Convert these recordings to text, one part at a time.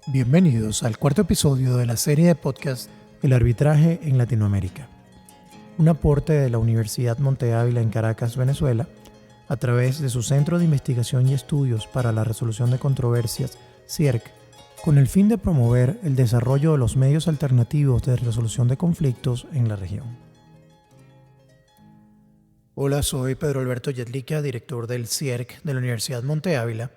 Bienvenidos al cuarto episodio de la serie de podcast El arbitraje en Latinoamérica, un aporte de la Universidad Monte Ávila en Caracas, Venezuela, a través de su Centro de Investigación y Estudios para la Resolución de Controversias, CIERC, con el fin de promover el desarrollo de los medios alternativos de resolución de conflictos en la región. Hola, soy Pedro Alberto Yetlica, director del CIERC de la Universidad Monte Ávila,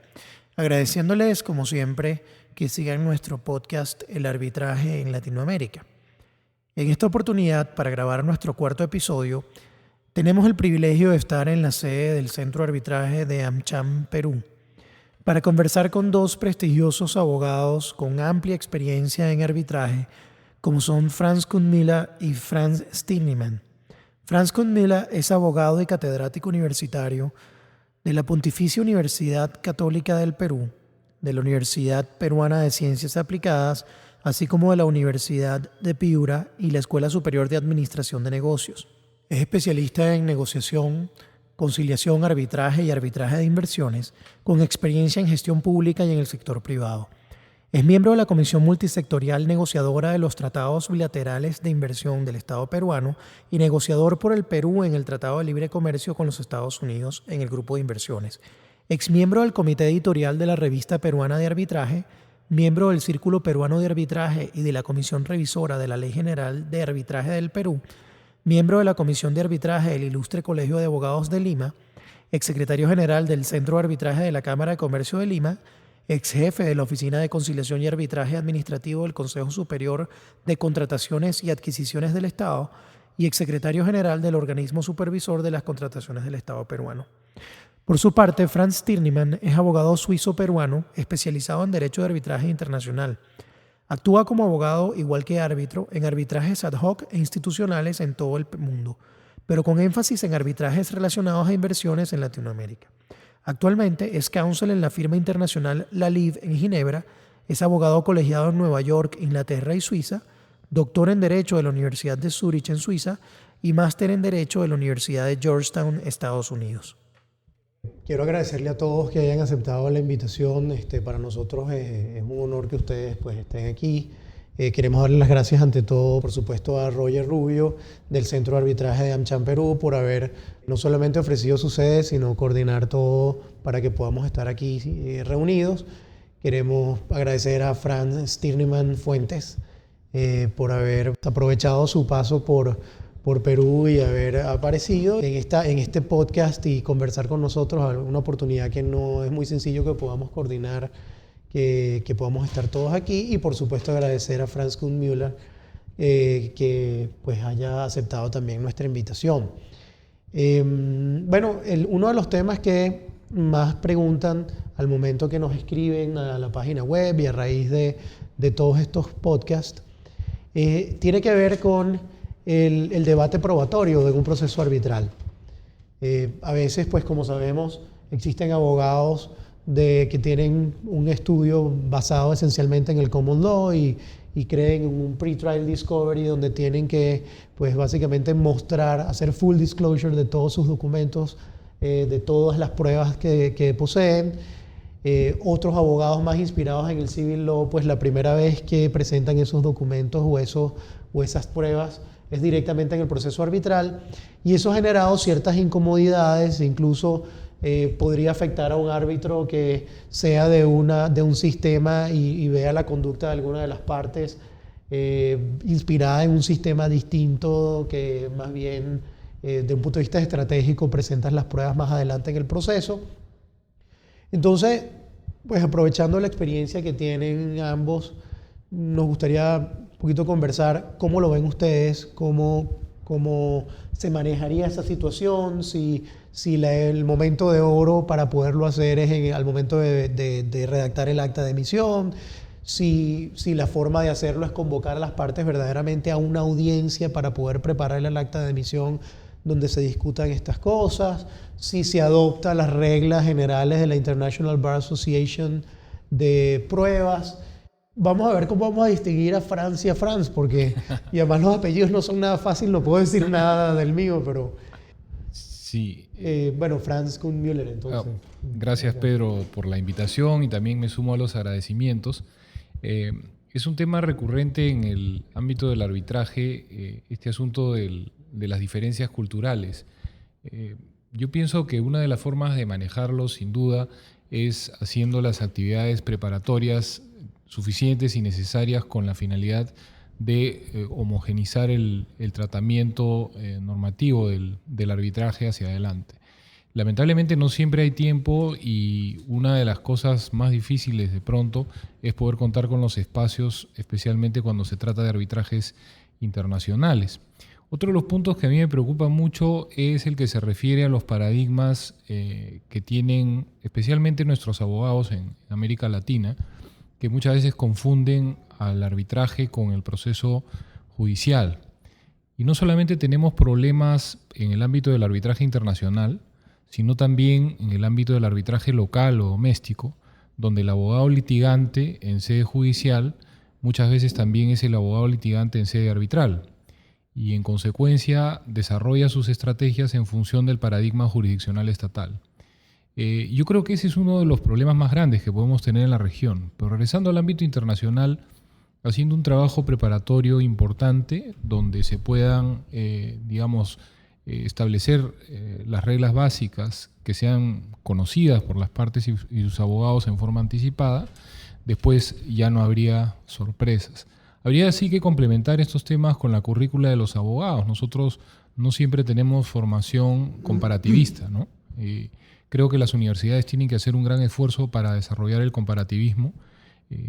agradeciéndoles, como siempre, que sigan nuestro podcast El arbitraje en Latinoamérica. En esta oportunidad, para grabar nuestro cuarto episodio, tenemos el privilegio de estar en la sede del Centro de Arbitraje de AmCham, Perú, para conversar con dos prestigiosos abogados con amplia experiencia en arbitraje, como son Franz Kundmila y Franz Stirnemann. Franz Kundmila es abogado y catedrático universitario de la Pontificia Universidad Católica del Perú, de la Universidad Peruana de Ciencias Aplicadas, así como de la Universidad de Piura y la Escuela Superior de Administración de Negocios. Es especialista en negociación, conciliación, arbitraje y arbitraje de inversiones, con experiencia en gestión pública y en el sector privado. Es miembro de la Comisión Multisectorial Negociadora de los Tratados Bilaterales de Inversión del Estado peruano y negociador por el Perú en el Tratado de Libre Comercio con los Estados Unidos en el Grupo de Inversiones. Exmiembro del Comité Editorial de la Revista Peruana de Arbitraje, miembro del Círculo Peruano de Arbitraje y de la Comisión Revisora de la Ley General de Arbitraje del Perú, miembro de la Comisión de Arbitraje del Ilustre Colegio de Abogados de Lima, exsecretario general del Centro de Arbitraje de la Cámara de Comercio de Lima, exjefe de la Oficina de Conciliación y Arbitraje Administrativo del Consejo Superior de Contrataciones y Adquisiciones del Estado y exsecretario general del Organismo Supervisor de las Contrataciones del Estado peruano. Por su parte, Franz Stirnemann es abogado suizo-peruano especializado en Derecho de Arbitraje Internacional. Actúa como abogado, igual que árbitro, en arbitrajes ad hoc e institucionales en todo el mundo, pero con énfasis en arbitrajes relacionados a inversiones en Latinoamérica. Actualmente es counsel en la firma internacional LaLive en Ginebra, es abogado colegiado en Nueva York, Inglaterra y Suiza, doctor en Derecho de la Universidad de Zúrich en Suiza y máster en Derecho de la Universidad de Georgetown, Estados Unidos. Quiero agradecerle a todos que hayan aceptado la invitación. Para nosotros es un honor que ustedes estén aquí. Queremos darle las gracias ante todo, por supuesto, a Roger Rubio del Centro de Arbitraje de AmCham Perú por haber no solamente ofrecido su sede, sino coordinar todo para que podamos estar aquí reunidos. Queremos agradecer a Franz Stirnemann Fuentes por haber aprovechado su paso por Perú y haber aparecido en este podcast y conversar con nosotros, una oportunidad que no es muy sencillo que podamos coordinar, que podamos estar todos aquí, y por supuesto agradecer a Franz Kundmila que haya aceptado también nuestra invitación. Uno de los temas que más preguntan al momento que nos escriben a la página web y a raíz de todos estos podcasts tiene que ver con el debate probatorio de un proceso arbitral. A veces, como sabemos, existen abogados que tienen un estudio basado esencialmente en el common law y creen en un pre-trial discovery donde tienen que, básicamente hacer full disclosure de todos sus documentos, de todas las pruebas que poseen. Otros abogados más inspirados en el civil law, la primera vez que presentan esos documentos o esas pruebas es directamente en el proceso arbitral, y eso ha generado ciertas incomodidades, incluso podría afectar a un árbitro que sea de un sistema y vea la conducta de alguna de las partes inspirada en un sistema distinto que más bien de un punto de vista estratégico presentas las pruebas más adelante en el proceso. Entonces, aprovechando la experiencia que tienen ambos, nos gustaría un poquito conversar cómo lo ven ustedes, cómo se manejaría esa situación, si el momento de oro para poderlo hacer es al momento de redactar el acta de emisión, si la forma de hacerlo es convocar a las partes verdaderamente a una audiencia para poder preparar el acta de emisión donde se discutan estas cosas, si se adopta las reglas generales de la International Bar Association de pruebas. Vamos a ver cómo vamos a distinguir a Franz y a Franz, y además los apellidos no son nada fácil, no puedo decir nada del mío, pero... Sí. Franz Kundmila, entonces. Gracias, Pedro, por la invitación, y también me sumo a los agradecimientos. Es un tema recurrente en el ámbito del arbitraje, este asunto de las diferencias culturales. Yo pienso que una de las formas de manejarlo, sin duda, es haciendo las actividades preparatorias suficientes y necesarias con la finalidad de homogenizar el tratamiento normativo del arbitraje hacia adelante. Lamentablemente no siempre hay tiempo y una de las cosas más difíciles de pronto es poder contar con los espacios, especialmente cuando se trata de arbitrajes internacionales. Otro de los puntos que a mí me preocupa mucho es el que se refiere a los paradigmas que tienen especialmente nuestros abogados en América Latina, que muchas veces confunden al arbitraje con el proceso judicial. Y no solamente tenemos problemas en el ámbito del arbitraje internacional, sino también en el ámbito del arbitraje local o doméstico, donde el abogado litigante en sede judicial muchas veces también es el abogado litigante en sede arbitral y en consecuencia desarrolla sus estrategias en función del paradigma jurisdiccional estatal. Yo creo que ese es uno de los problemas más grandes que podemos tener en la región. Pero regresando al ámbito internacional, haciendo un trabajo preparatorio importante donde se puedan, establecer las reglas básicas que sean conocidas por las partes y sus abogados en forma anticipada, después ya no habría sorpresas. Habría sí que complementar estos temas con la currícula de los abogados. Nosotros no siempre tenemos formación comparativista, ¿no? Creo que las universidades tienen que hacer un gran esfuerzo para desarrollar el comparativismo.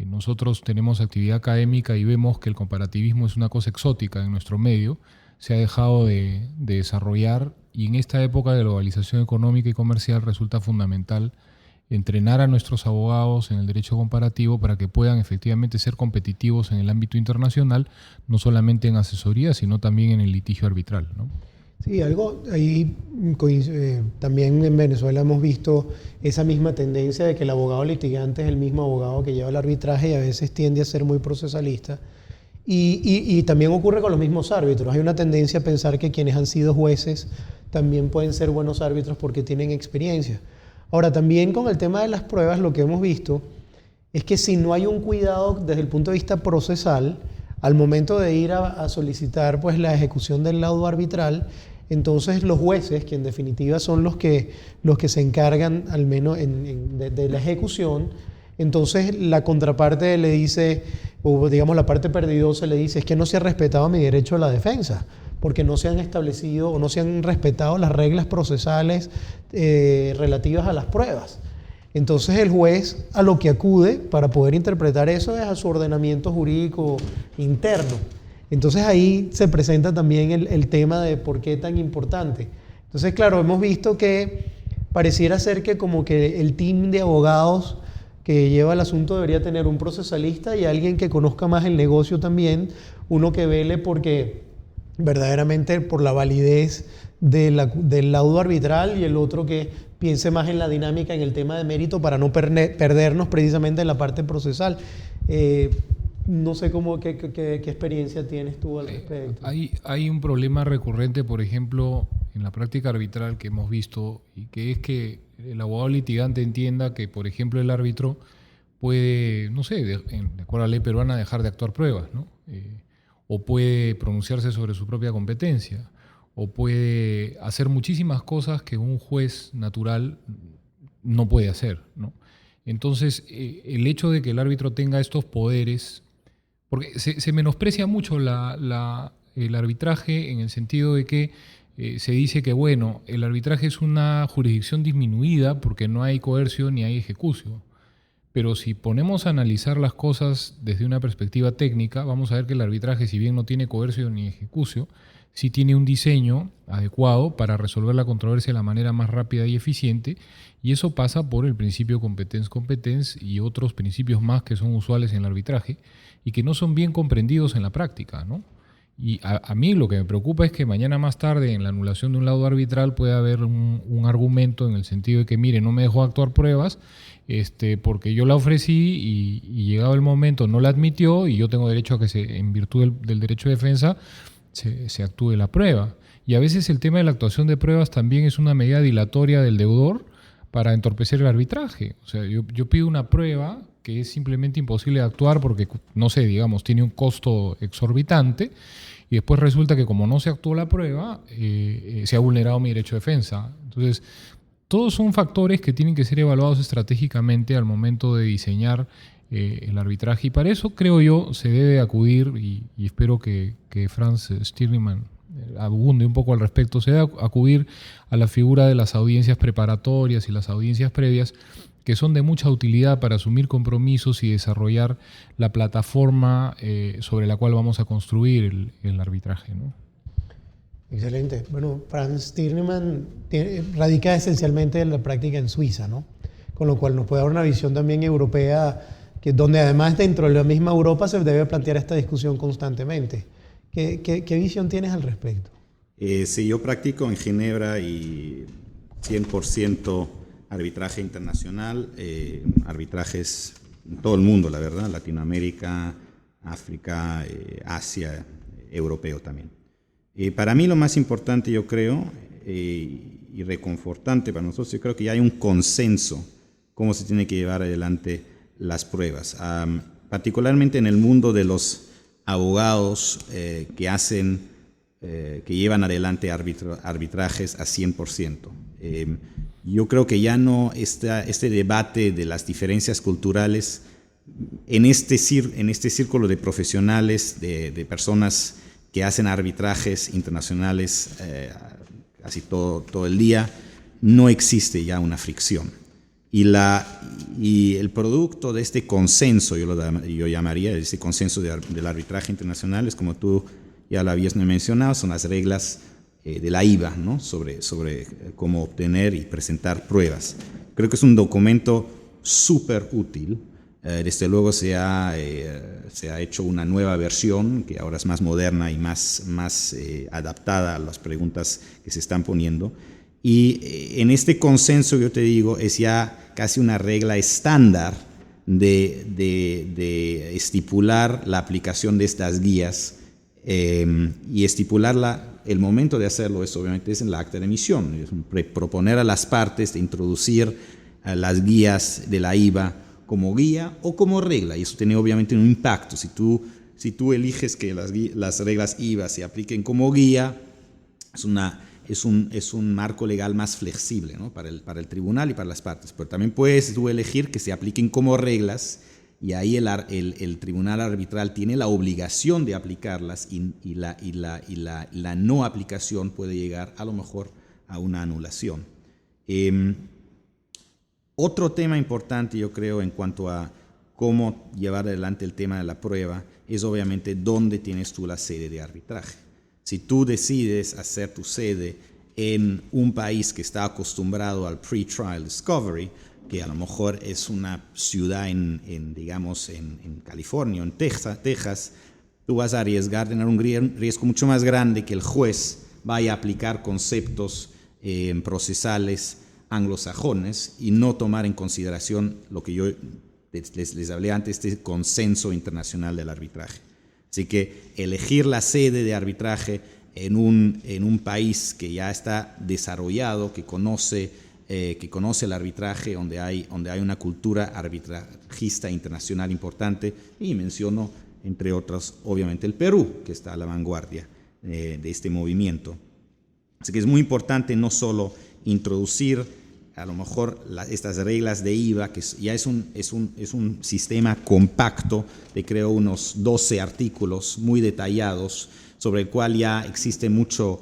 Nosotros tenemos actividad académica y vemos que el comparativismo es una cosa exótica en nuestro medio. Se ha dejado de desarrollar y en esta época de globalización económica y comercial resulta fundamental entrenar a nuestros abogados en el derecho comparativo para que puedan efectivamente ser competitivos en el ámbito internacional, no solamente en asesoría, sino también en el litigio arbitral, ¿no? Sí, algo ahí también en Venezuela hemos visto esa misma tendencia de que el abogado litigante es el mismo abogado que lleva el arbitraje y a veces tiende a ser muy procesalista. Y también ocurre con los mismos árbitros. Hay una tendencia a pensar que quienes han sido jueces también pueden ser buenos árbitros porque tienen experiencia. Ahora, también con el tema de las pruebas, lo que hemos visto es que si no hay un cuidado desde el punto de vista procesal, al momento de ir a solicitar pues, la ejecución del laudo arbitral, entonces los jueces, que en definitiva son los que se encargan al menos de la ejecución, entonces la contraparte le dice, o digamos la parte perdidosa le dice, es que no se ha respetado mi derecho a la defensa, porque no se han establecido o no se han respetado las reglas procesales relativas a las pruebas. Entonces el juez a lo que acude para poder interpretar eso es a su ordenamiento jurídico interno. Entonces ahí se presenta también el tema de por qué tan importante. Entonces, claro, hemos visto que pareciera ser que como que el team de abogados que lleva el asunto debería tener un procesalista y alguien que conozca más el negocio también, uno que vele porque verdaderamente por la validez del laudo arbitral y el otro que piense más en la dinámica, en el tema de mérito para no perdernos precisamente en la parte procesal. No sé qué experiencia tienes tú al respecto. Hay un problema recurrente, por ejemplo, en la práctica arbitral que hemos visto, y que es que el abogado litigante entienda que, por ejemplo, el árbitro puede, no sé, de acuerdo a la ley peruana, dejar de actuar pruebas, ¿no? O puede pronunciarse sobre su propia competencia, o puede hacer muchísimas cosas que un juez natural no puede hacer, ¿no? Entonces, el hecho de que el árbitro tenga estos poderes, porque se menosprecia mucho el arbitraje en el sentido de que se dice que, bueno, el arbitraje es una jurisdicción disminuida porque no hay coercio ni hay ejecucio. Pero si ponemos a analizar las cosas desde una perspectiva técnica, vamos a ver que el arbitraje, si bien no tiene coercio ni ejecucio, sí tiene un diseño adecuado para resolver la controversia de la manera más rápida y eficiente, y eso pasa por el principio competence y otros principios más que son usuales en el arbitraje y que no son bien comprendidos en la práctica, ¿no? Y a mí lo que me preocupa es que mañana más tarde en la anulación de un laudo arbitral pueda haber un argumento en el sentido de que, mire, no me dejó actuar pruebas porque yo la ofrecí y llegado el momento no la admitió y yo tengo derecho a que en virtud del derecho de defensa se actúe la prueba. Y a veces el tema de la actuación de pruebas también es una medida dilatoria del deudor para entorpecer el arbitraje. O sea, yo pido una prueba que es simplemente imposible de actuar porque, no sé, digamos, tiene un costo exorbitante, y después resulta que como no se actuó la prueba, se ha vulnerado mi derecho de defensa. Entonces, todos son factores que tienen que ser evaluados estratégicamente al momento de diseñar el arbitraje, y para eso, creo yo, se debe acudir, y espero que Franz Stirniman abunde un poco al respecto, se debe acudir a la figura de las audiencias preparatorias y las audiencias previas, que son de mucha utilidad para asumir compromisos y desarrollar la plataforma sobre la cual vamos a construir el arbitraje, ¿no? Excelente. Bueno, Franz Stirniman radica esencialmente en la práctica en Suiza, ¿no? Con lo cual nos puede dar una visión también europea, que donde además dentro de la misma Europa se debe plantear esta discusión constantemente. ¿Qué visión tienes al respecto? Sí, yo practico en Ginebra y 100% arbitraje internacional, arbitrajes en todo el mundo, la verdad, Latinoamérica, África, Asia, europeo también. Para mí lo más importante, yo creo, y reconfortante para nosotros, yo creo que ya hay un consenso cómo se tiene que llevar adelante las pruebas, particularmente en el mundo de los abogados que llevan adelante arbitrajes a 100%. Yo creo que ya no está este debate de las diferencias culturales en este círculo de profesionales, de personas que hacen arbitrajes internacionales casi todo el día. No existe ya una fricción. Y el producto de este consenso, yo llamaría ese consenso del arbitraje internacional, es como tú ya lo habías mencionado, son las reglas de la IVA, ¿no? sobre cómo obtener y presentar pruebas. Creo que es un documento súper útil. Desde luego se ha hecho una nueva versión que ahora es más moderna y más adaptada a las preguntas que se están poniendo. Y en este consenso, yo te digo, es ya casi una regla estándar de estipular la aplicación de estas guías, y estipularla, el momento de hacerlo obviamente es en la acta de emisión, es proponer a las partes de introducir las guías de la IVA como guía o como regla, y eso tiene obviamente un impacto. Si tú eliges que las reglas IVA se apliquen como guía, es un marco legal más flexible, ¿no? para el tribunal y para las partes. Pero también puedes tú elegir que se apliquen como reglas, y ahí el tribunal arbitral tiene la obligación de aplicarlas, y la no aplicación puede llegar a lo mejor a una anulación. Otro tema importante, yo creo, en cuanto a cómo llevar adelante el tema de la prueba, es obviamente dónde tienes tú la sede de arbitraje. Si tú decides hacer tu sede en un país que está acostumbrado al pre-trial discovery, que a lo mejor es una ciudad en California o en Texas, tú vas a arriesgar, tener un riesgo mucho más grande que el juez vaya a aplicar conceptos procesales anglosajones y no tomar en consideración lo que yo les hablé antes, este consenso internacional del arbitraje. Así que elegir la sede de arbitraje en un país que ya está desarrollado, que conoce el arbitraje, donde hay una cultura arbitrajista internacional importante, y menciono, entre otros, obviamente el Perú, que está a la vanguardia de este movimiento. Así que es muy importante no solo introducir a lo mejor estas reglas de IVA, que ya es un sistema compacto de, creo, unos 12 artículos muy detallados, sobre el cual ya existe mucho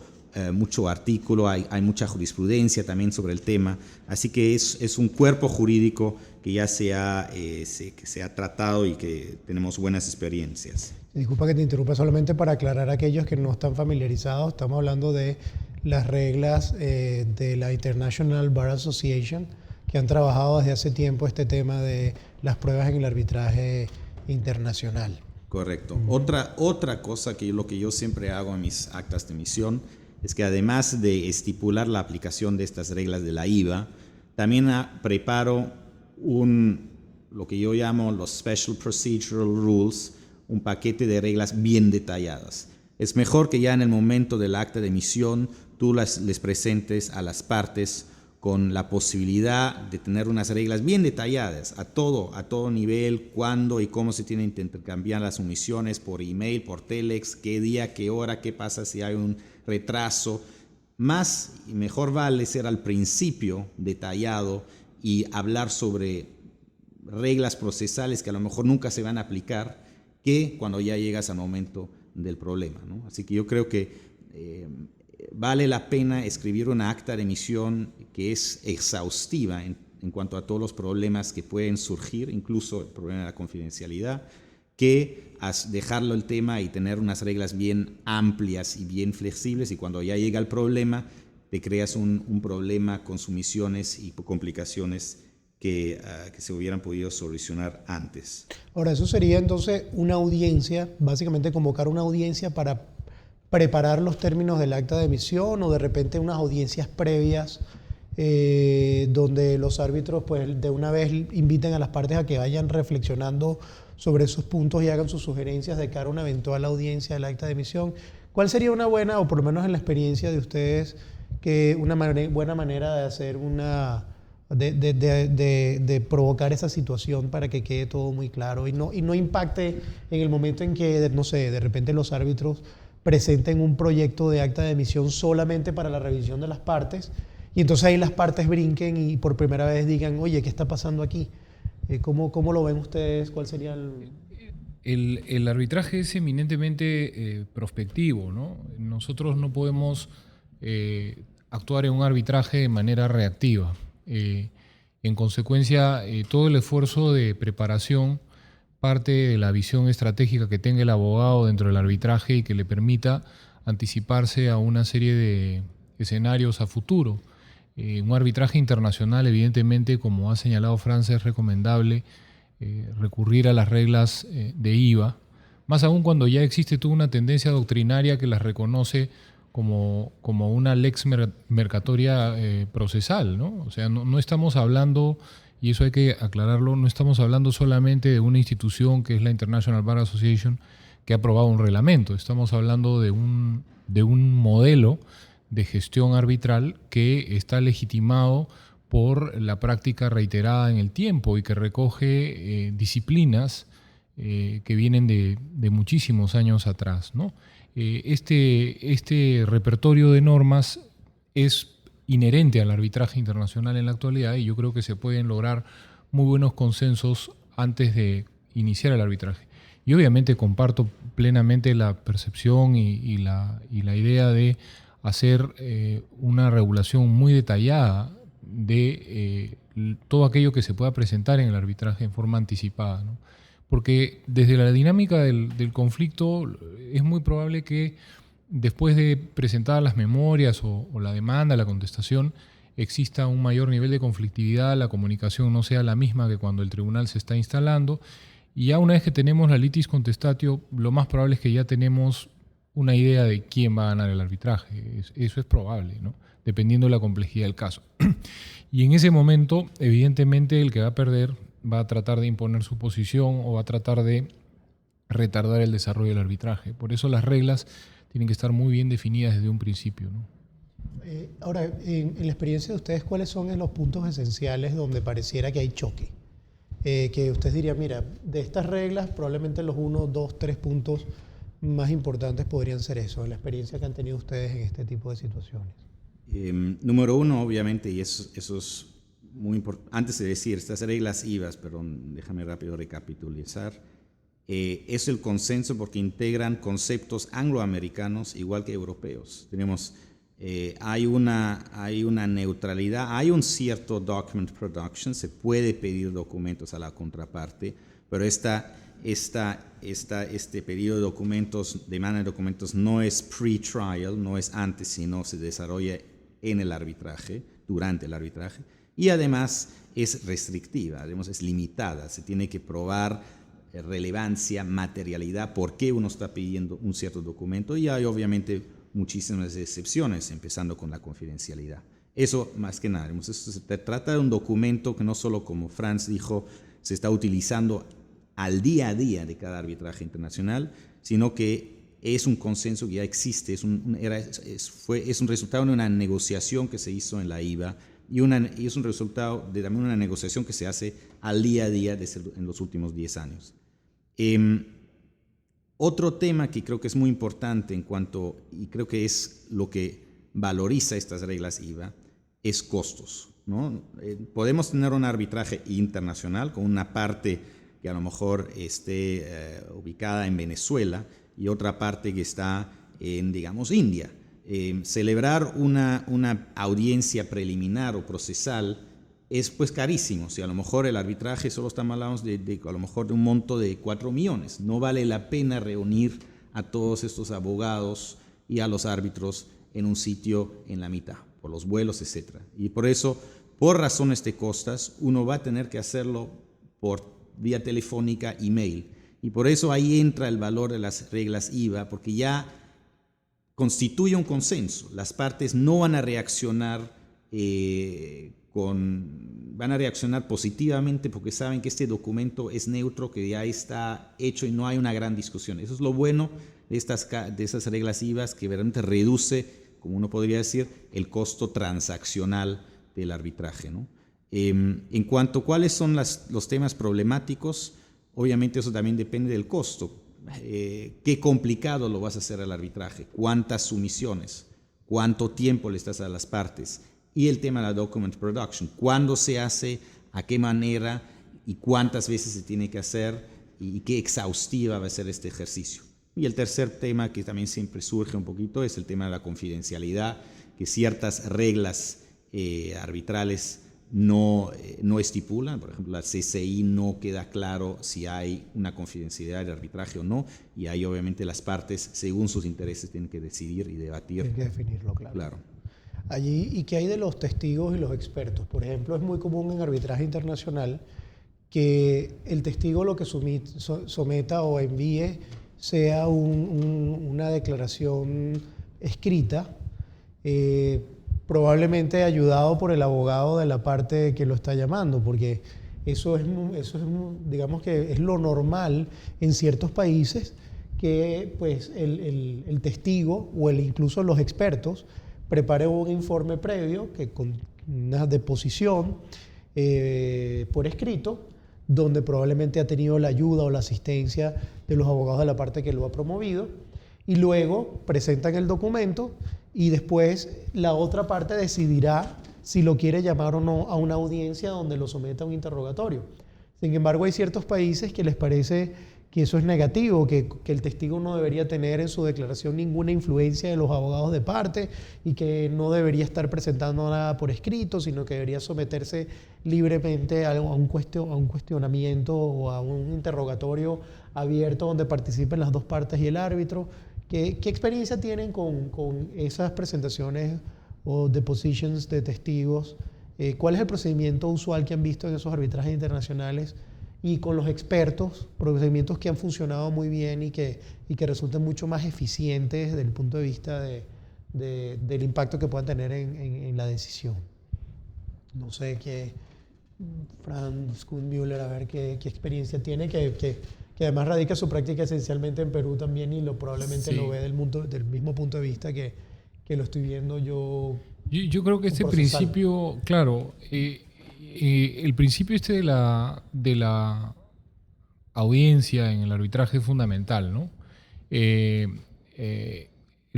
artículo, hay mucha jurisprudencia también sobre el tema. Así que es un cuerpo jurídico que ya se ha tratado y que tenemos buenas experiencias. Disculpa que te interrumpa, solamente para aclarar a aquellos que no están familiarizados, estamos hablando de las reglas de la International Bar Association, que han trabajado desde hace tiempo este tema de las pruebas en el arbitraje internacional. Correcto. Otra cosa lo que yo siempre hago en mis actas de emisión es que, además de estipular la aplicación de estas reglas de la IVA, también preparo lo que yo llamo los Special Procedural Rules, un paquete de reglas bien detalladas. Es mejor que ya en el momento del acta de emisión tú les presentes a las partes con la posibilidad de tener unas reglas bien detalladas a todo nivel, cuándo y cómo se tienen que intercambiar las sumisiones por email, por telex, qué día, qué hora, qué pasa si hay un retraso. Más y mejor vale ser al principio detallado y hablar sobre reglas procesales que a lo mejor nunca se van a aplicar, que cuando ya llegas al momento del problema, ¿no? Así que yo creo que vale la pena escribir una acta de emisión que es exhaustiva en cuanto a todos los problemas que pueden surgir, incluso el problema de la confidencialidad, que dejarlo el tema y tener unas reglas bien amplias y bien flexibles, y cuando ya llega el problema te creas un problema con sumisiones y complicaciones que se hubieran podido solucionar antes. Ahora, eso sería entonces una audiencia, básicamente convocar una audiencia para preparar los términos del acta de emisión, o de repente unas audiencias previas donde los árbitros pues de una vez inviten a las partes a que vayan reflexionando sobre esos puntos y hagan sus sugerencias de cara a una eventual audiencia del acta de emisión. ¿Cuál sería una buena, o por lo menos en la experiencia de ustedes, que una buena manera de hacer de provocar esa situación para que quede todo muy claro y no impacte en el momento en que, no sé, de repente los árbitros presenten un proyecto de acta de emisión solamente para la revisión de las partes, y entonces ahí las partes brinquen y por primera vez digan, oye, ¿qué está pasando aquí? ¿Cómo lo ven ustedes? ¿Cuál sería el arbitraje es eminentemente prospectivo, ¿no? Nosotros no podemos actuar en un arbitraje de manera reactiva. En consecuencia, todo el esfuerzo de preparación parte de la visión estratégica que tenga el abogado dentro del arbitraje y que le permita anticiparse a una serie de escenarios a futuro. Un arbitraje internacional, evidentemente, como ha señalado Francia, es recomendable recurrir a las reglas de IVA, más aún cuando ya existe toda una tendencia doctrinaria que las reconoce como una lex mercatoria procesal, ¿no? O sea, no estamos hablando, y eso hay que aclararlo, no estamos hablando solamente de una institución que es la International Bar Association que ha aprobado un reglamento. Estamos hablando de un modelo de gestión arbitral que está legitimado por la práctica reiterada en el tiempo y que recoge disciplinas que vienen de muchísimos años atrás, ¿no? Este repertorio de normas es inherente al arbitraje internacional en la actualidad, y yo creo que se pueden lograr muy buenos consensos antes de iniciar el arbitraje. Y obviamente comparto plenamente la percepción y la idea de hacer una regulación muy detallada de todo aquello que se pueda presentar en el arbitraje en forma anticipada, ¿no? Porque desde la dinámica del conflicto es muy probable que después de presentar las memorias o la demanda, la contestación, exista un mayor nivel de conflictividad, la comunicación no sea la misma que cuando el tribunal se está instalando, y ya una vez que tenemos la litis contestatio, lo más probable es que ya tenemos una idea de quién va a ganar el arbitraje. Eso es probable, ¿no? Dependiendo de la complejidad del caso. Y en ese momento, evidentemente, el que va a perder va a tratar de imponer su posición o va a tratar de retardar el desarrollo del arbitraje. Por eso las reglas tienen que estar muy bien definidas desde un principio, ¿no? Ahora, en la experiencia de ustedes, ¿cuáles son los puntos esenciales donde pareciera que hay choque? Que ustedes dirían, mira, de estas reglas, probablemente los 1, 2, 3 puntos más importantes podrían ser eso, en la experiencia que han tenido ustedes en este tipo de situaciones. Número uno, obviamente, y eso es muy importante, antes de decir estas reglas IVAs, perdón, déjame rápido recapitulizar, es el consenso porque integran conceptos angloamericanos igual que europeos. Tenemos, hay una neutralidad, hay un cierto document production, se puede pedir documentos a la contraparte, pero este pedido de documentos, demanda de documentos, no es pre-trial, no es antes, sino se desarrolla en el arbitraje, durante el arbitraje, y además es restrictiva, digamos, es limitada, se tiene que probar relevancia, materialidad, por qué uno está pidiendo un cierto documento, y hay obviamente muchísimas excepciones, empezando con la confidencialidad. Eso más que nada, digamos, esto se trata de un documento que no solo, como Franz dijo, se está utilizando al día a día de cada arbitraje internacional, sino que es un consenso que ya existe, es un resultado de una negociación que se hizo en la IVA y es un resultado de también una negociación que se hace al día a día en los últimos 10 años. Otro tema que creo que es muy importante y creo que es lo que valoriza estas reglas IVA, es costos, ¿no? Podemos tener un arbitraje internacional con una parte que a lo mejor esté ubicada en Venezuela y otra parte que está en, digamos, India. Celebrar una audiencia preliminar o procesal es pues carísimo. Si a lo mejor el arbitraje solo estamos hablando a lo mejor de un monto de 4 millones, no vale la pena reunir a todos estos abogados y a los árbitros en un sitio en la mitad, por los vuelos, etc. Y por eso, por razones de costas, uno va a tener que hacerlo por vía telefónica, email. Y por eso ahí entra el valor de las reglas IVA, porque ya constituye un consenso. Las partes no van a reaccionar van a reaccionar positivamente porque saben que este documento es neutro, que ya está hecho y no hay una gran discusión. Eso es lo bueno de esas reglas IVA, que realmente reduce, como uno podría decir, el costo transaccional del arbitraje, ¿no? En cuanto a cuáles son los temas problemáticos, obviamente eso también depende del costo. Qué complicado lo vas a hacer al arbitraje, cuántas sumisiones, cuánto tiempo le estás a las partes, y el tema de la document production, cuándo se hace, a qué manera y cuántas veces se tiene que hacer y qué exhaustiva va a ser este ejercicio. Y el tercer tema que también siempre surge un poquito es el tema de la confidencialidad, que ciertas reglas arbitrales no estipulan. Por ejemplo, la CCI no queda claro si hay una confidencialidad de arbitraje o no, y ahí obviamente las partes, según sus intereses, tienen que decidir y debatir. Tienen que definirlo, claro. Allí, ¿y qué hay de los testigos y los expertos? Por ejemplo, es muy común en arbitraje internacional que el testigo lo que someta o envíe sea una declaración escrita, probablemente ayudado por el abogado de la parte que lo está llamando, porque eso es digamos que es lo normal en ciertos países, que pues el testigo o incluso los expertos prepare un informe previo con una deposición por escrito, donde probablemente ha tenido la ayuda o la asistencia de los abogados de la parte que lo ha promovido, y luego presentan el documento y después la otra parte decidirá si lo quiere llamar o no a una audiencia donde lo someta a un interrogatorio. Sin embargo, hay ciertos países que les parece que eso es negativo, que el testigo no debería tener en su declaración ninguna influencia de los abogados de parte y que no debería estar presentando nada por escrito, sino que debería someterse libremente a un cuestionamiento o a un interrogatorio abierto donde participen las dos partes y el árbitro. ¿Qué experiencia tienen con esas presentaciones o depositions de testigos? ¿Cuál es el procedimiento usual que han visto en esos arbitrajes internacionales? Y con los expertos, procedimientos que han funcionado muy bien y que resulten mucho más eficientes desde el punto de vista del impacto que puedan tener en la decisión. No sé Franz Kuhnmüller, a ver qué experiencia tiene, que además radica su práctica esencialmente en Perú también, y probablemente lo ve del mismo punto de vista que lo estoy viendo yo. Yo creo que este principio, claro, el principio de la audiencia en el arbitraje es fundamental, ¿no? El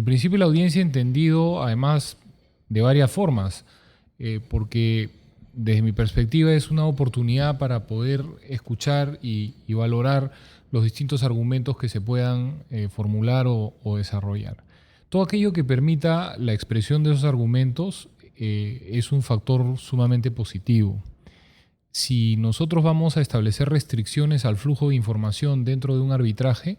principio de la audiencia entendido además de varias formas, porque desde mi perspectiva es una oportunidad para poder escuchar y valorar los distintos argumentos que se puedan formular o desarrollar. Todo aquello que permita la expresión de esos argumentos es un factor sumamente positivo. Si nosotros vamos a establecer restricciones al flujo de información dentro de un arbitraje,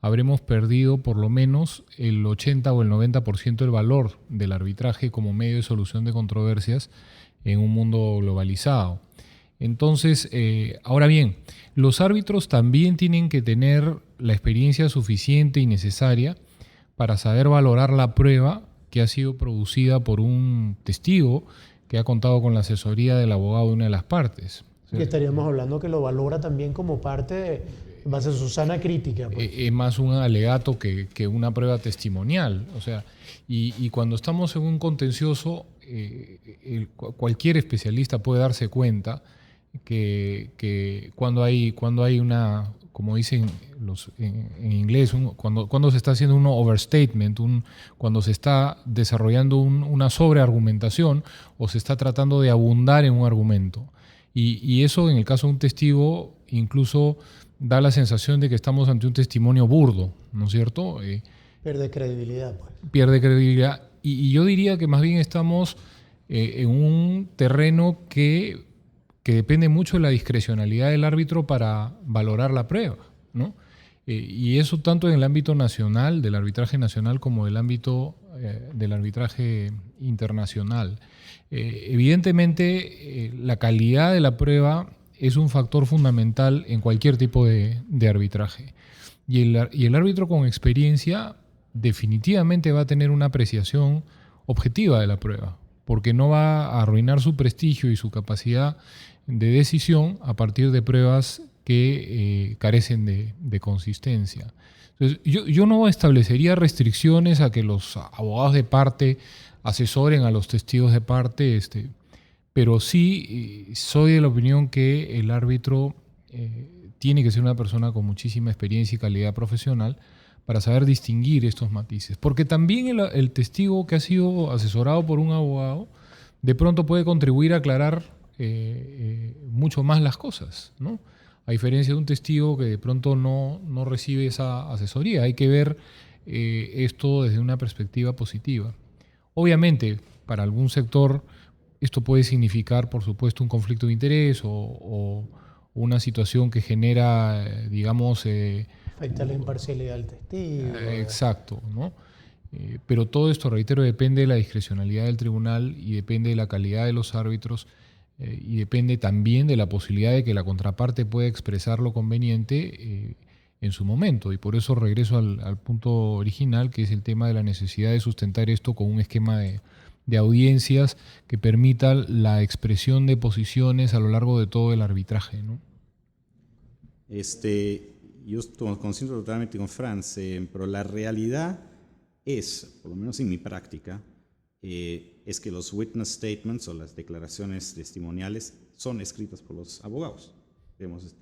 habremos perdido por lo menos el 80 o el 90% del valor del arbitraje como medio de solución de controversias en un mundo globalizado. Entonces, ahora bien, los árbitros también tienen que tener la experiencia suficiente y necesaria para saber valorar la prueba que ha sido producida por un testigo que ha contado con la asesoría del abogado de una de las partes. Y estaríamos hablando que lo valora también como parte en base a su sana crítica. Pues. Es más un alegato que una prueba testimonial. O sea, y cuando estamos en un contencioso, cualquier especialista puede darse cuenta que cuando hay una, como dicen en inglés, cuando se está haciendo un overstatement, cuando se está desarrollando una sobreargumentación o se está tratando de abundar en un argumento. Y eso, en el caso de un testigo, incluso da la sensación de que estamos ante un testimonio burdo, ¿no es cierto? Pierde credibilidad, pues. Pierde credibilidad. Y yo diría que más bien estamos en un terreno que depende mucho de la discrecionalidad del árbitro para valorar la prueba, ¿no? Y eso tanto en el ámbito nacional, del arbitraje nacional, como del ámbito del arbitraje internacional. Evidentemente, la calidad de la prueba es un factor fundamental en cualquier tipo de arbitraje. Y el árbitro con experiencia definitivamente va a tener una apreciación objetiva de la prueba, porque no va a arruinar su prestigio y su capacidad de decisión a partir de pruebas que carecen de consistencia. Entonces, yo no establecería restricciones a que los abogados de parte asesoren a los testigos de parte, pero sí soy de la opinión que el árbitro tiene que ser una persona con muchísima experiencia y calidad profesional para saber distinguir estos matices. Porque también el testigo que ha sido asesorado por un abogado de pronto puede contribuir a aclarar mucho más las cosas, ¿no? A diferencia de un testigo que de pronto no recibe esa asesoría. Hay que ver esto desde una perspectiva positiva. Obviamente, para algún sector esto puede significar, por supuesto, un conflicto de interés o una situación que genera, digamos... afecta la imparcialidad del testigo. Exacto, ¿no? Pero todo esto, reitero, depende de la discrecionalidad del tribunal y depende de la calidad de los árbitros y depende también de la posibilidad de que la contraparte pueda expresar lo conveniente en su momento. Y por eso regreso al punto original, que es el tema de la necesidad de sustentar esto con un esquema de audiencias que permita la expresión de posiciones a lo largo de todo el arbitraje, ¿no? Yo coincido totalmente con Franz, pero la realidad es, por lo menos en mi práctica, es que los witness statements o las declaraciones testimoniales son escritas por los abogados. Digamos,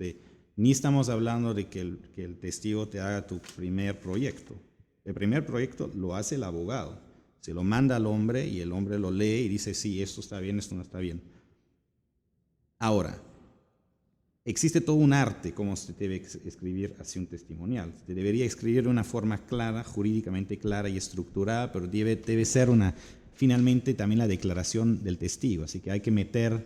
ni estamos hablando de que el testigo te haga tu primer proyecto. El primer proyecto lo hace el abogado. Se lo manda al hombre y el hombre lo lee y dice, sí, esto está bien, esto no está bien. Ahora, existe todo un arte cómo se debe escribir así un testimonial. Se debería escribir de una forma clara, jurídicamente clara y estructurada, pero debe ser finalmente también la declaración del testigo. Así que hay que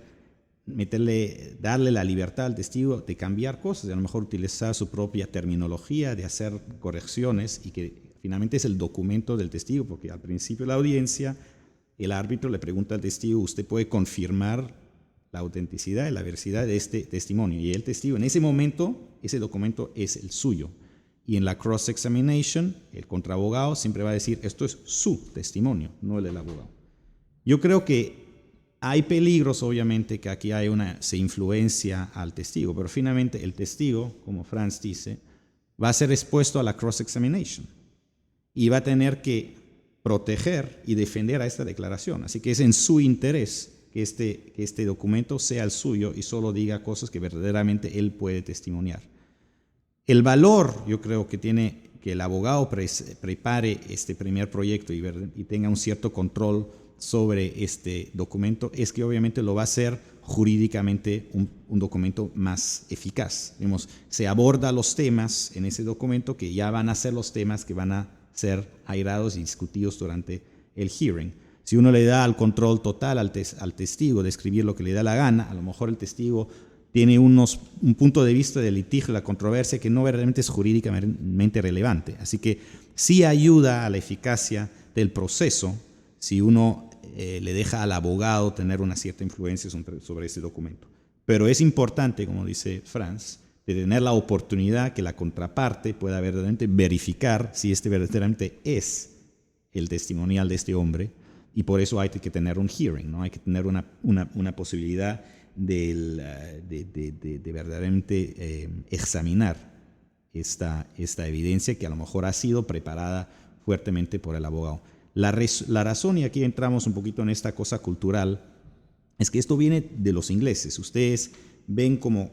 darle la libertad al testigo de cambiar cosas, de a lo mejor utilizar su propia terminología, de hacer correcciones y que finalmente es el documento del testigo, porque al principio de la audiencia el árbitro le pregunta al testigo, ¿usted puede confirmar la autenticidad y la veracidad de este testimonio? Y el testigo, en ese momento, ese documento es el suyo. Y en la cross-examination, el contraabogado siempre va a decir, esto es su testimonio, no el del abogado. Yo creo que hay peligros, obviamente, que aquí se influencia al testigo, pero finalmente el testigo, como Franz dice, va a ser expuesto a la cross-examination y va a tener que proteger y defender a esta declaración. Así que es en su interés que este documento sea el suyo y solo diga cosas que verdaderamente él puede testimoniar. El valor, yo creo que tiene que el abogado prepare este primer proyecto y tenga un cierto control sobre este documento, es que obviamente lo va a hacer jurídicamente un documento más eficaz. Se aborda los temas en ese documento que ya van a ser los temas que van a ser airados y discutidos durante el hearing. Si uno le da el control total al testigo de escribir lo que le da la gana, a lo mejor el testigo tiene un punto de vista del litigio, la controversia, que no verdaderamente es jurídicamente relevante. Así que sí ayuda a la eficacia del proceso si uno le deja al abogado tener una cierta influencia sobre ese documento. Pero es importante, como dice Franz, de tener la oportunidad que la contraparte pueda verdaderamente verificar si este verdaderamente es el testimonial de este hombre, y por eso hay que tener un hearing, ¿no? Hay que tener una posibilidad de verdaderamente examinar esta evidencia que a lo mejor ha sido preparada fuertemente por el abogado. La razón, y aquí entramos un poquito en esta cosa cultural, es que esto viene de los ingleses. Ustedes ven como,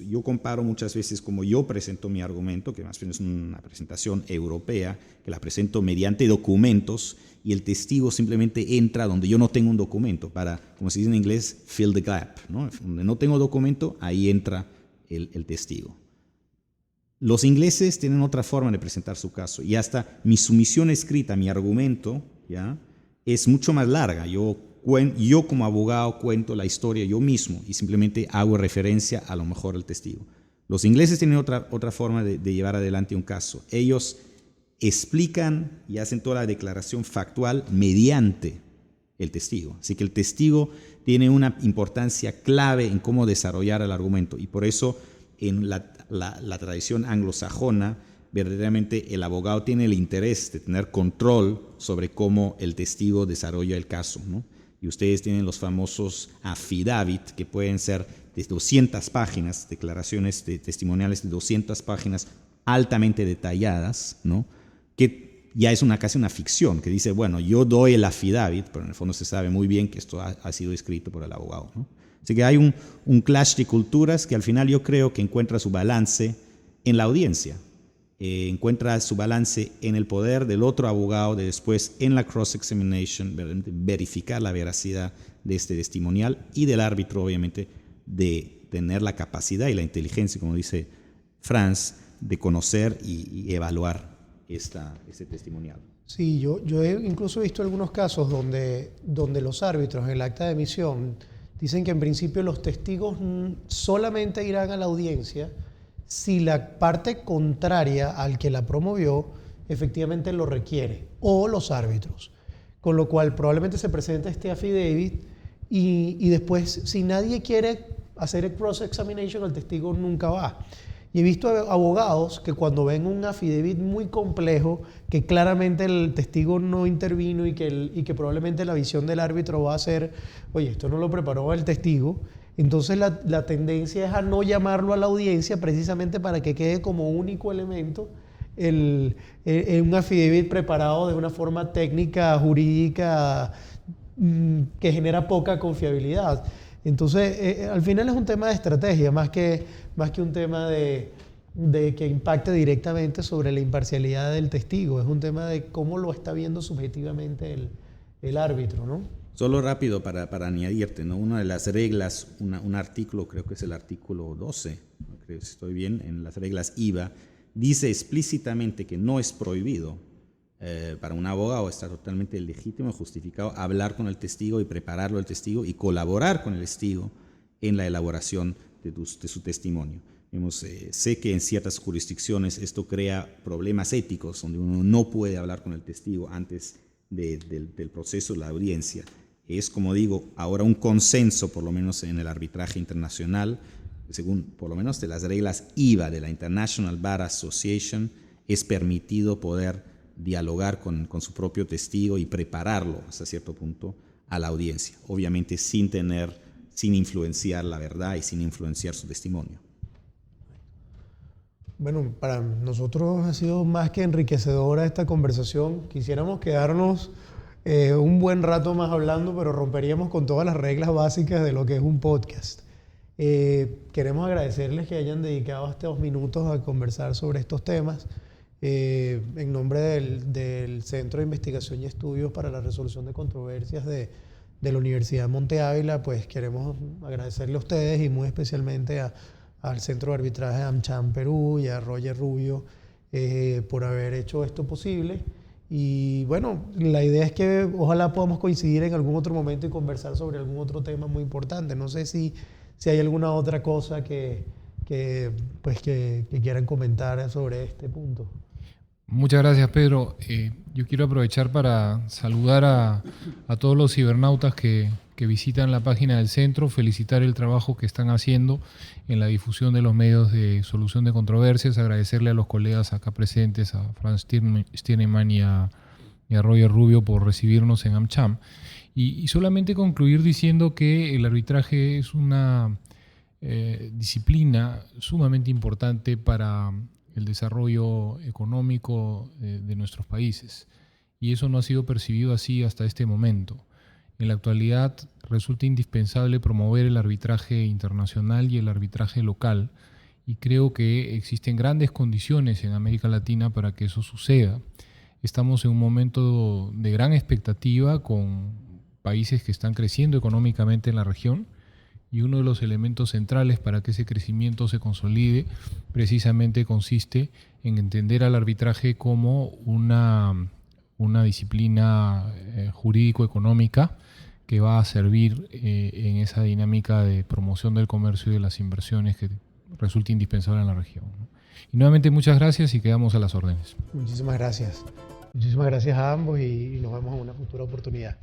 yo comparo muchas veces como yo presento mi argumento, que más bien es una presentación europea, que la presento mediante documentos y el testigo simplemente entra donde yo no tengo un documento para, como se dice en inglés, fill the gap, ¿no? Donde no tengo documento, ahí entra el testigo. Los ingleses tienen otra forma de presentar su caso y hasta mi sumisión escrita, mi argumento, ¿ya?, es mucho más larga. Yo como abogado cuento la historia yo mismo y simplemente hago referencia a lo mejor al testigo. Los ingleses tienen otra forma de llevar adelante un caso. Ellos explican y hacen toda la declaración factual mediante el testigo. Así que el testigo tiene una importancia clave en cómo desarrollar el argumento y por eso en la tradición anglosajona verdaderamente el abogado tiene el interés de tener control sobre cómo el testigo desarrolla el caso, ¿no? Y ustedes tienen los famosos affidavit, que pueden ser de 200 páginas, declaraciones testimoniales de 200 páginas altamente detalladas, ¿no?, que ya es casi una ficción, que dice, bueno, yo doy el affidavit, pero en el fondo se sabe muy bien que esto ha sido escrito por el abogado, ¿no? Así que hay un clash de culturas que al final yo creo que encuentra su balance en la audiencia. Encuentra su balance en el poder del otro abogado de después en la cross-examination, verificar la veracidad de este testimonial y del árbitro, obviamente, de tener la capacidad y la inteligencia, como dice Franz, de conocer y evaluar este testimonial. Sí, yo he incluso visto algunos casos donde los árbitros en el acta de emisión dicen que en principio los testigos solamente irán a la audiencia si la parte contraria al que la promovió efectivamente lo requiere, o los árbitros. Con lo cual probablemente se presenta este affidavit y después, si nadie quiere hacer el cross-examination, el testigo nunca va. Y he visto abogados que cuando ven un affidavit muy complejo, que claramente el testigo no intervino y que probablemente la visión del árbitro va a ser, oye, esto no lo preparó el testigo, entonces la tendencia es a no llamarlo a la audiencia precisamente para que quede como único elemento un affidavit preparado de una forma técnica, jurídica, que genera poca confiabilidad. Entonces, al final es un tema de estrategia, más que un tema de que impacte directamente sobre la imparcialidad del testigo. Es un tema de cómo lo está viendo subjetivamente el árbitro, ¿no? Solo rápido para añadirte, ¿no? Una de las reglas, un artículo, creo que es el artículo 12, no creo si estoy bien, en las reglas IVA, dice explícitamente que no es prohibido para un abogado, está totalmente legítimo y justificado hablar con el testigo y prepararlo al testigo y colaborar con el testigo en la elaboración de su testimonio. Sé que en ciertas jurisdicciones esto crea problemas éticos donde uno no puede hablar con el testigo antes del proceso de la audiencia. Es, como digo, ahora un consenso, por lo menos en el arbitraje internacional, según por lo menos de las reglas IVA de la International Bar Association, es permitido poder dialogar con su propio testigo y prepararlo hasta cierto punto a la audiencia, obviamente sin influenciar la verdad y sin influenciar su testimonio. Bueno, para nosotros ha sido más que enriquecedora esta conversación. Quisiéramos quedarnos un buen rato más hablando, pero romperíamos con todas las reglas básicas de lo que es un podcast. Queremos agradecerles que hayan dedicado estos minutos a conversar sobre estos temas. En nombre del Centro de Investigación y Estudios para la Resolución de Controversias de la Universidad Monte Ávila, pues queremos agradecerle a ustedes y muy especialmente al Centro de Arbitraje de AmCham Perú y a Roger Rubio por haber hecho esto posible. Y bueno, la idea es que ojalá podamos coincidir en algún otro momento y conversar sobre algún otro tema muy importante. No sé si hay alguna otra cosa que quieran comentar sobre este punto. Muchas gracias, Pedro. Yo quiero aprovechar para saludar a todos los cibernautas que visitan la página del centro, felicitar el trabajo que están haciendo en la difusión de los medios de solución de controversias, agradecerle a los colegas acá presentes, a Franz Stiernemann y a Roger Rubio por recibirnos en AmCham. Y solamente concluir diciendo que el arbitraje es una disciplina sumamente importante para el desarrollo económico de nuestros países. y eso no ha sido percibido así hasta este momento. En la actualidad resulta indispensable promover el arbitraje internacional y el arbitraje local, y creo que existen grandes condiciones en América Latina para que eso suceda. Estamos en un momento de gran expectativa con países que están creciendo económicamente en la región, y uno de los elementos centrales para que ese crecimiento se consolide precisamente consiste en entender al arbitraje como una disciplina jurídico-económica que va a servir en esa dinámica de promoción del comercio y de las inversiones que resulta indispensable en la región, ¿no? Y nuevamente muchas gracias y quedamos a las órdenes. Muchísimas gracias. Muchísimas gracias a ambos y nos vemos en una futura oportunidad.